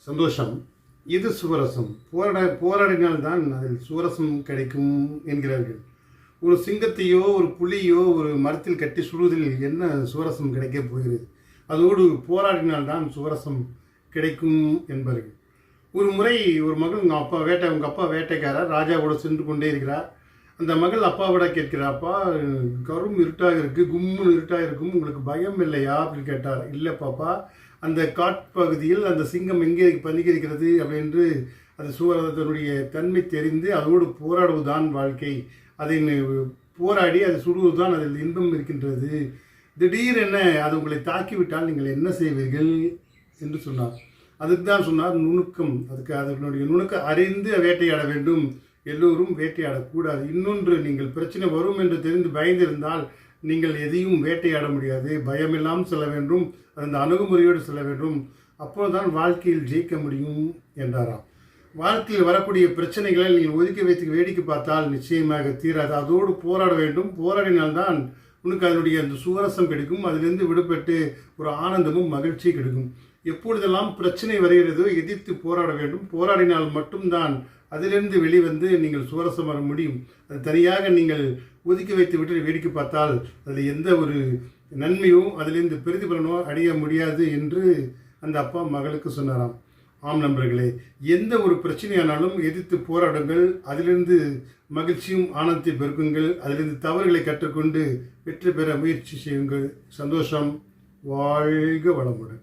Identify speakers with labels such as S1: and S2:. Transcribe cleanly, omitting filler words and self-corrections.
S1: சந்தோஷம். இது சுவரசம். போராடினால்தான் அதில் சுவரசம் கிடைக்கும் என்கிறார்கள். ஒரு சிங்கத்தையோ ஒரு புலியோ ஒரு மரத்தில் கட்டி சுடுவதில் என்ன சுவரசம் கிடைக்கப் போகிறது? அதோடு போராடினால்தான் சுவரசம் கிடைக்கும் என்பார்கள். ஒரு முறை ஒரு மகள் உங்கள் அப்பா வேட்டைக்காரர் ராஜா கூட சென்று கொண்டே இருக்கிறார். அந்த மகள் அப்பாவிட கேட்கிறார், அப்பா கரும் இருட்டாக இருக்குது, கும்முன்னு இருட்டாக இருக்கும், உங்களுக்கு பயம் இல்லையா அப்படின்னு கேட்டார். இல்லை பாப்பா, அந்த காட்பகுதியில் அந்த சிங்கம் எங்கே பதுங்கியிருக்கிறது அப்படின்று அது தன்னுடைய தன்மை தெரிந்து அதோடு போராடுவதுதான் வாழ்க்கை, அதை போராடி அதை சுடுவதுதான் அதில் இன்பம் இருக்கின்றது. திடீரென அது உங்களை தாக்கிவிட்டால் நீங்கள் என்ன செய்வீர்கள் என்று சொன்னார். அதுக்கு தான் சொன்னார் நுணுக்கம். அதனுடைய நுணுக்கம் அறிந்து வேட்டையாட வேண்டும். எல்லோரும் வேட்டையாடக்கூடாது. இன்னொன்று, நீங்கள் பிரச்சனை வரும் என்று தெரிந்து பயந்திருந்தால் நீங்கள் எதையும் வேட்டையாட முடியாது. பயமில்லாமல் செல்ல வேண்டும், அந்த அணுகுமுறையோடு செல்ல வேண்டும். அப்போதுதான் வாழ்க்கையில் ஜெயிக்க முடியும் என்றாராம். வாழ்க்கையில் வரக்கூடிய பிரச்சனைகளை நீங்கள் ஒதுக்கி வைத்து வேடிக்கை பார்த்தால் நிச்சயமாக தீராது. அதோடு போராட வேண்டும். போராடினால்தான் உனக்கு அதனுடைய அந்த சுவரசம் கிடைக்கும். அதிலிருந்து விடுபட்டு ஒரு ஆனந்தமும் மகிழ்ச்சியும் கிடைக்கும். எப்பொழுதெல்லாம் பிரச்சனை வருகிறதோ எதிர்த்து போராட வேண்டும். போராடினால் மட்டும்தான் அதிலிருந்து வெளிவந்து நீங்கள் சுவரசம் வர முடியும். அது தனியாக நீங்கள் ஒதுக்கி வைத்து விட்டு வேடிக்கை பார்த்தால் அதில் எந்த ஒரு நன்மையோ அதிலிருந்து பிரதிபலனோ அடைய முடியாது என்று அந்த அப்பா மகளுக்கு சொன்னாராம். ஆம் நண்பர்களே, எந்த ஒரு பிரச்சனையானாலும் எதிர்த்து போராடுங்கள். அதிலிருந்து மகிழ்ச்சியும் ஆனந்தத்தை பெருக்குங்கள். அதிலிருந்து தவறுகளை கற்றுக்கொண்டு வெற்றி பெற முயற்சி செய்யுங்கள். சந்தோஷம். வாழ்க வளமுடன்.